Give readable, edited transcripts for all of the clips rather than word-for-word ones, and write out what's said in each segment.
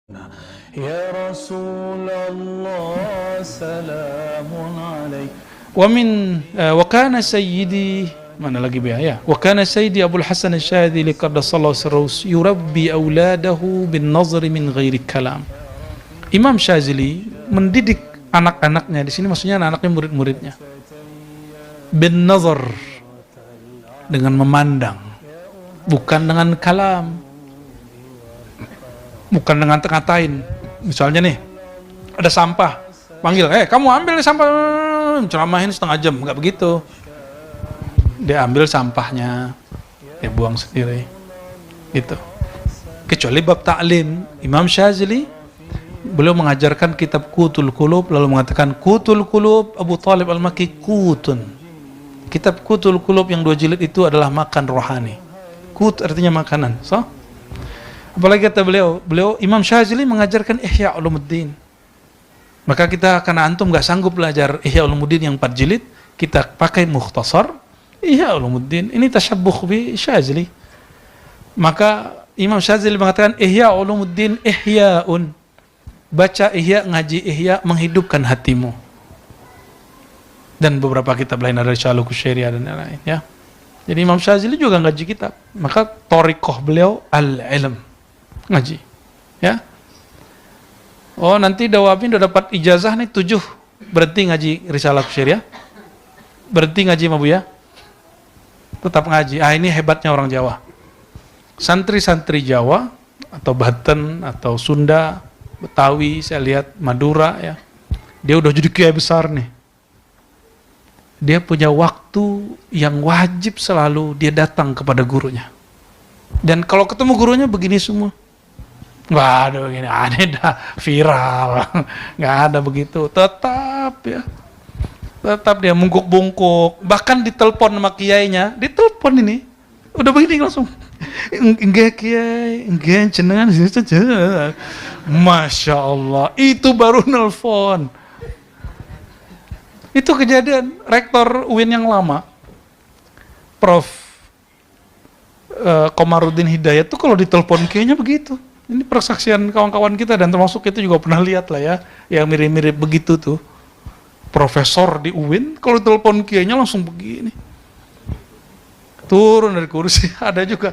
Ya Rasulullah salamun alaik. Wa kana sayyidi mana lagi ya? Wa kana sayyidi Abdul Hasan Asy-Syadzili qaddasallahu sirruhu yurabbi auladahu bin nazri min ghairi kalam. Imam Syadzili mendidik anak-anaknya, di sini maksudnya anak-anaknya, murid-muridnya, bin nazar, dengan memandang, bukan dengan kalam, bukan dengan ngatain. Misalnya nih, ada sampah, panggil, kamu ambil nih sampah, ceramahin setengah jam, nggak begitu. Dia ambil sampahnya, dia buang sendiri, gitu. Kecuali bab ta'lim, Imam Syadzili beliau mengajarkan kitab Qutul Qulub, lalu mengatakan Qutul Qulub Abu Thalib Al-Makki Qutun. Kitab Qutul Qulub yang 2 jilid itu adalah makan rohani. Qut artinya makanan. So, apalagi kata beliau Imam Syadzili mengajarkan Ihya Ulumuddin. Maka kita, karena antum gak sanggup belajar Ihya Ulumuddin yang 4 jilid, kita pakai Mukhtasar Ihya Ulumuddin. Ini tasyabbuh bi Syadzili. Maka Imam Syadzili mengatakan Ihya Ulumuddin ihya'un. Baca Ihya, ngaji Ihya, menghidupkan hatimu. Dan beberapa kitab lain ada Syaluk Syariah dan lain-lain, ya. Jadi Imam Syadzili juga ngaji kitab. Maka thariqah beliau al-ilm, ngaji, ya. Oh, nanti Dawabin udah dapat ijazah nih 7, berhenti ngaji Risalah Syariah, berhenti ngaji Mabu ya, tetap ngaji. Ini hebatnya orang Jawa. Santri-santri Jawa atau Banten atau Sunda, Betawi, saya lihat Madura, ya, dia udah jadi kiai besar nih. Dia punya waktu yang wajib selalu dia datang kepada gurunya. Dan kalau ketemu gurunya begini semua. Nggak ada begini, aneh dah, viral. Nggak ada begitu. Tetap ya. Tetap dia bungkuk-bungkuk. Bahkan ditelepon sama kiainya, ditelepon ini. Udah begini langsung. Enggak kiai, enggak jenengan. Masya Allah, itu baru nelpon. Itu kejadian rektor UIN yang lama, Prof. Komarudin Hidayat tuh kalau ditelepon kayaknya begitu. Ini persaksian kawan-kawan kita dan termasuk kita juga pernah lihat lah ya, yang mirip-mirip begitu tuh. Profesor di UIN kalau ditelepon kayaknya langsung begini. Turun dari kursi, ada juga.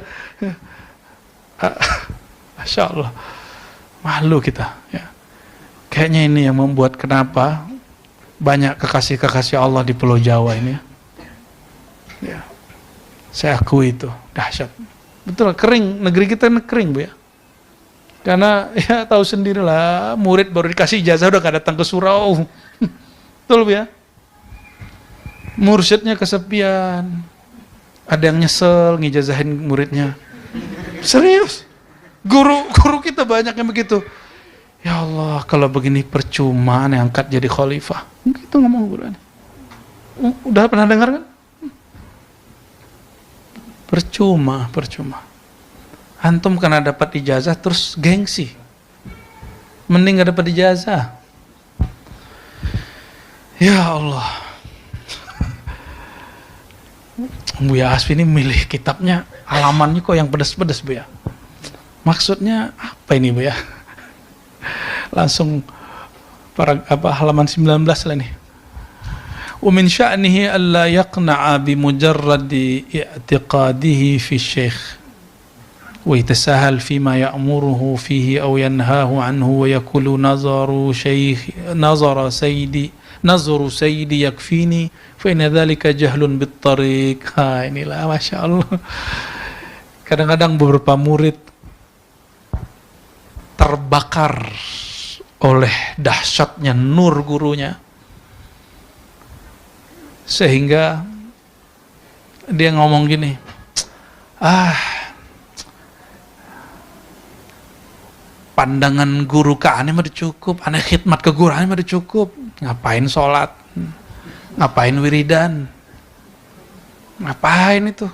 Masya Allah, malu kita. Ya. Kayaknya ini yang membuat kenapa banyak kekasih-kekasih Allah di Pulau Jawa ini. Ya. Saya akui itu, dahsyat. Betul, kering, negeri kita kering, Bu ya. Karena ya tahu sendirilah, murid baru dikasih ijazah udah gak datang ke surau. Betul, Bu ya. Mursyidnya kesepian. Ada yang nyesel ngijazahin muridnya. Serius. Guru kita banyak yang begitu. Ya Allah, kalau begini percuma nih angkat jadi khalifah. Gitu ngomong gurunya. Udah pernah dengar kan? Percuma. Antum karena dapat ijazah terus gengsi. Mending gak dapat ijazah. Ya Allah. Buya Asfi ini milih kitabnya, halamannya kok yang pedas-pedas, Bu ya. Maksudnya apa ini, Bu ya? Langsung halaman 19 lah nih. Wa min sya'nihi alla yaqna'a bi mujarradi i'tiqadihi fi syekh wa yatasahal fima ya'muruhu fihi aw yanhahu anhu wa yaqulu nazaru sayyidi yakfini fa inna dzalika jahlun bit tariq. Inilah Masya Allah. Kadang-kadang beberapa murid terbakar oleh dahsyatnya nur gurunya sehingga dia ngomong gini, pandangan guru ke aneh mah cukup, aneh khidmat ke guru aneh mah cukup, ngapain sholat, ngapain wiridan, ngapain itu,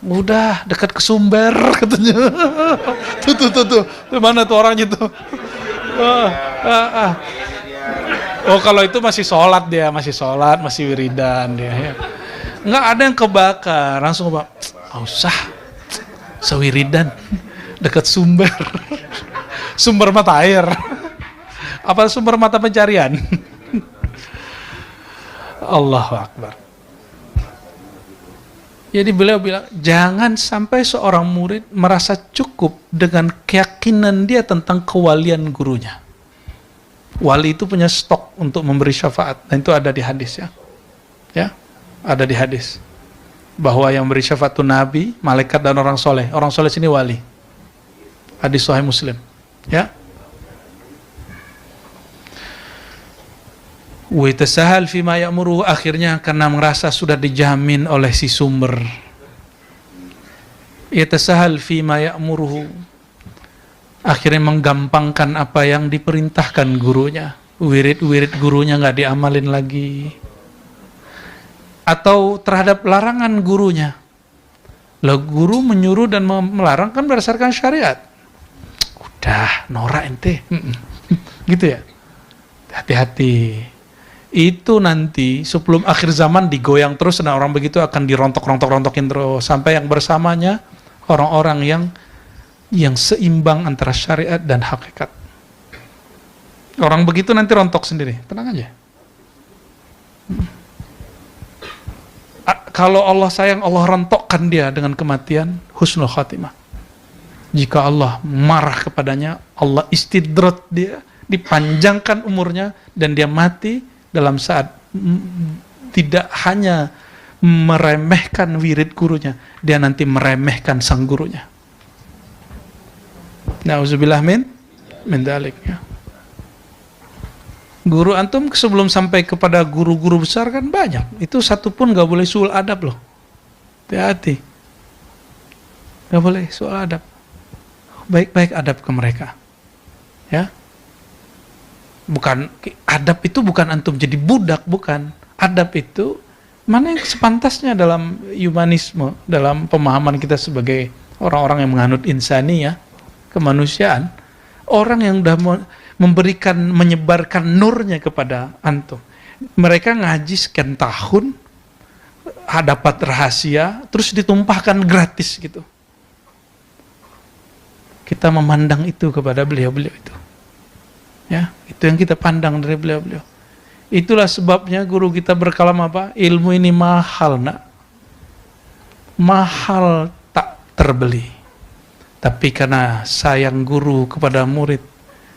udah dekat ke Sumber katanya. tuh mana tuh orangnya tuh. Oh, kalau itu masih sholat dia, masih wiridan dia ya. Nggak ada yang kebakar, langsung usah sewiridan dekat Sumber. Sumber mata air. Apa sumber mata pencarian? Allahu Akbar. Jadi beliau bilang, jangan sampai seorang murid merasa cukup dengan keyakinan dia tentang kewalian gurunya. Wali itu punya stok untuk memberi syafaat, dan itu ada di hadis ya. Ya, ada di hadis. Bahwa yang beri syafaat itu nabi, malaikat dan orang soleh. Orang soleh sini wali. Hadis Sahih Muslim. Ya. Wa tasahal fi ma ya'muru, akhirnya karena merasa sudah dijamin oleh si sumber. Yatasahal fi ma ya'muruhu, akhirnya menggampangkan apa yang diperintahkan gurunya. Wirid-wirid gurunya nggak diamalin lagi. Atau terhadap larangan gurunya. Lah guru menyuruh dan melarang kan berdasarkan syariat. Udah, norak ente. Gitu ya. Hati-hati. Itu nanti sebelum akhir zaman digoyang terus, dan orang begitu akan dirontok-rontok-rontokin terus sampai yang bersamanya orang-orang yang seimbang antara syariat dan hakikat. Orang begitu nanti rontok sendiri, tenang aja. Kalau Allah sayang, Allah rontokkan dia dengan kematian, husnul khatimah. Jika Allah marah kepadanya, Allah istidrat dia, dipanjangkan umurnya, dan dia mati dalam saat tidak hanya meremehkan wirid gurunya, dia nanti meremehkan sang gurunya. Nauzubillah min dalik ya. Guru antum sebelum sampai kepada guru-guru besar kan banyak. Itu satu pun gak boleh suul adab loh. Hati-hati. Gak boleh suul adab. Baik-baik adab ke mereka. Ya. Bukan, adab itu bukan antum jadi budak, bukan. Adab itu mana yang sepantasnya dalam humanisme, dalam pemahaman kita sebagai orang-orang yang menganut insaniyah, kemanusiaan. Orang yang sudah memberikan, menyebarkan nurnya kepada antum. Mereka ngaji sekian tahun, dapat rahasia, terus ditumpahkan gratis gitu. Kita memandang itu kepada beliau-beliau itu. Ya, itu yang kita pandang dari beliau-beliau. Itulah sebabnya guru kita berkalam apa? Ilmu ini mahal, nak. Mahal tak terbeli. Tapi karena sayang guru kepada murid,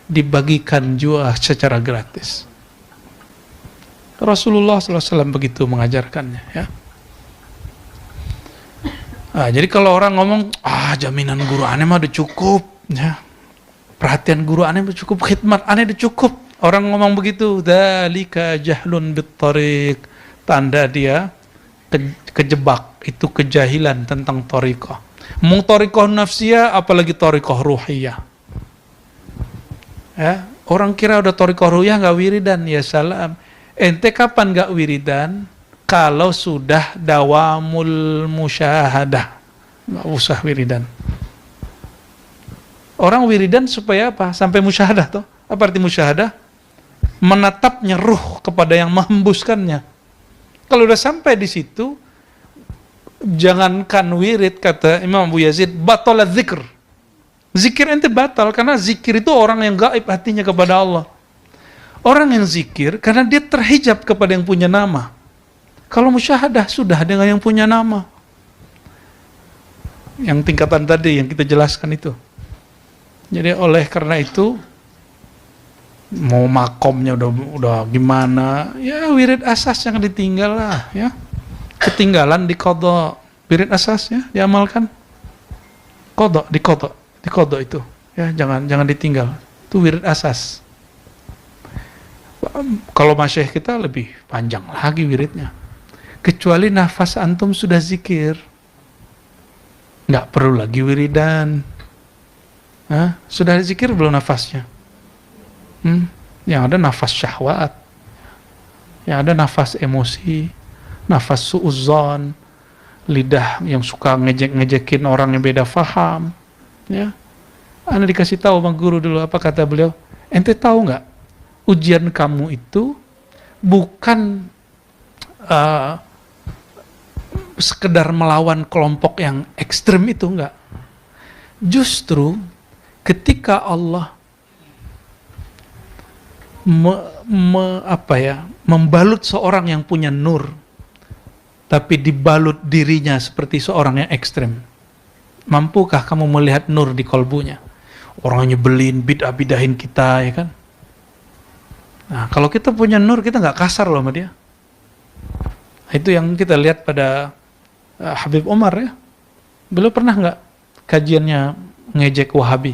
dibagikan juga secara gratis. Rasulullah SAW begitu mengajarkannya. Ya. Nah, jadi kalau orang ngomong, jaminan guru aneh mah udah cukup. Ya. Perhatian guru aneh cukup, khidmat aneh cukup. Orang ngomong begitu, dzalika jahlun bittariq, tanda dia kejebak, itu kejahilan tentang thariqah. Mung thariqah nafsiyah, apalagi thariqah ruhiyah. Ya, orang kira udah thariqah ruhiyah enggak wiridan, ya salam. Ente kapan enggak wiridan? Kalau sudah dawamul musyahadah. Enggak usah wiridan. Orang wiridan supaya apa? Sampai musyahadah toh. Apa arti musyahadah? Menatapnya ruh kepada yang menghembuskannya. Kalau udah sampai di situ, jangankan wirid, kata Imam Abu Yazid, batal zikr. Zikir ente batal, karena zikir itu orang yang gaib hatinya kepada Allah. Orang yang zikir, karena dia terhijab kepada yang punya nama. Kalau musyahadah, sudah dengan yang punya nama. Yang tingkatan tadi, yang kita jelaskan itu. Jadi oleh karena itu, mau makomnya udah gimana, ya wirid asas yang ditinggal lah, ya. Ketinggalan di qadha, wirid asasnya diamalkan. Di qadha itu, ya, jangan ditinggal. Itu wirid asas. Kalau masyayikh kita lebih panjang lagi wiridnya. Kecuali nafas antum sudah zikir, nggak perlu lagi wiridan. Sudah zikir belum nafasnya? Yang ada nafas syahwat, yang ada nafas emosi, nafas su'uzzon, lidah yang suka ngejek-ngejekin orang yang beda faham. Ya, Anda dikasih tahu sama guru dulu, apa kata beliau? Ente tahu nggak? Ujian kamu itu bukan sekedar melawan kelompok yang ekstrem itu, enggak. Justru ketika Allah membalut seorang yang punya nur, tapi dibalut dirinya seperti seorang yang ekstrim. Mampukah kamu melihat nur di kolbunya? Orang nyebelin, bidah-bidahin kita, ya kan? Nah, kalau kita punya nur, kita nggak kasar loh sama dia. Itu yang kita lihat pada Habib Umar ya. Beliau pernah nggak kajiannya ngejek Wahabi?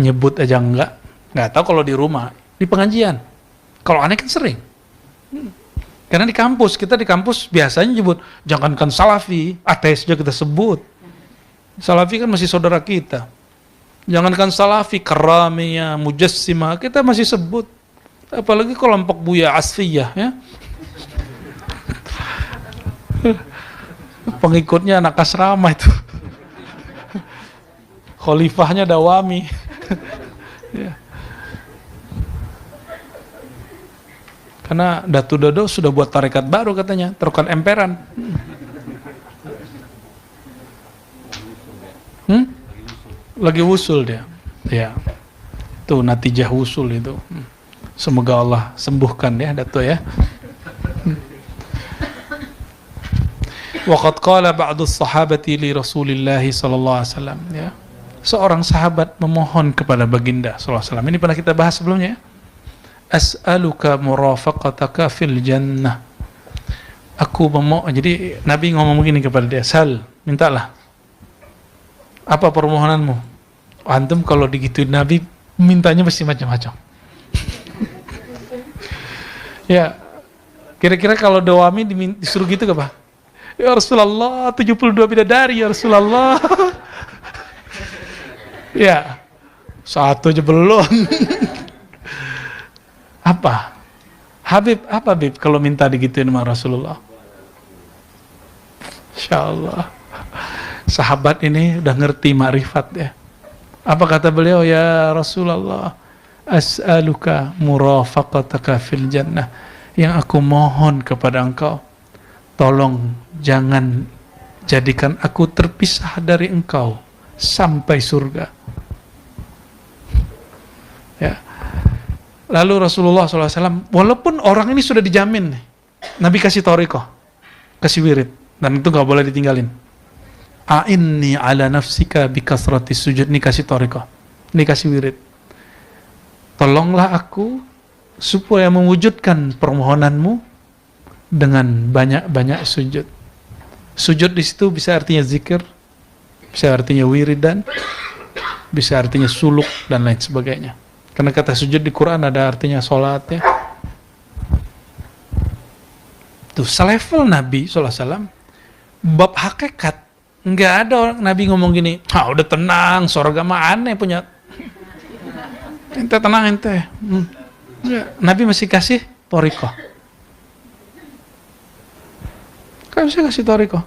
Nyebut aja nggak tahu kalau di rumah, di pengajian. Kalau aneh kan sering. Karena di kampus biasanya nyebut, jangankan Salafi, ateis juga kita sebut. Salafi kan masih saudara kita. Jangankan Salafi, Karamiyah, Mujassimah, kita masih sebut. Apalagi kelompok Buya Asfiyah ya. Pengikutnya anak asrama itu. Khalifahnya Dawami. Ya. Karena Datu Dodo sudah buat tarekat baru katanya, tarekat emperan. Lagi wusul dia. Ya. Tuh natijah wusul itu. Semoga Allah sembuhkan ya Datu ya. Waqad qala ba'du sahabati li Rasulillah sallallahu alaihi wasallam ya. Seorang sahabat memohon kepada baginda sallallahu alaihi wasallam. Ini pernah kita bahas sebelumnya ya. As'aluka murafaqataka fil jannah. Aku memohon. Jadi Nabi ngomong begini kepada dia, Sal, mintalah. Apa permohonanmu? Antum kalau digituin Nabi mintanya mesti macam-macam. Ya. Kira-kira kalau Dawami disuruh gitu ke apa? Ya Rasulullah, 72 bidadari ya Rasulullah. Ya. Satu aja belum. Apa? Habib kalau minta digituin sama Rasulullah? Insyaallah. Sahabat ini udah ngerti makrifat ya. Apa kata beliau? Ya Rasulullah, as'aluka murafaqataka fil jannah. Yang aku mohon kepada engkau, tolong jangan jadikan aku terpisah dari engkau sampai surga. Ya. Lalu Rasulullah SAW, walaupun orang ini sudah dijamin, Nabi kasih thariqah, kasih wirid, dan itu gak boleh ditinggalin. A'inni ala nafsika bikasrati sujud, ini kasih thariqah, ini kasih wirid. Tolonglah aku supaya mewujudkan permohonanmu dengan banyak-banyak sujud. Sujud di situ bisa artinya zikir, bisa artinya wiridan, bisa artinya suluk dan lain sebagainya. Karena kata sujud di Quran ada artinya sholat ya. Tuh, selevel Nabi SAW, bab hakikat, nggak ada orang Nabi ngomong gini, udah tenang, surga mah aneh punya. Ente tenang ente. Nabi masih kasih thariqah. Kan bisa kasih thariqah.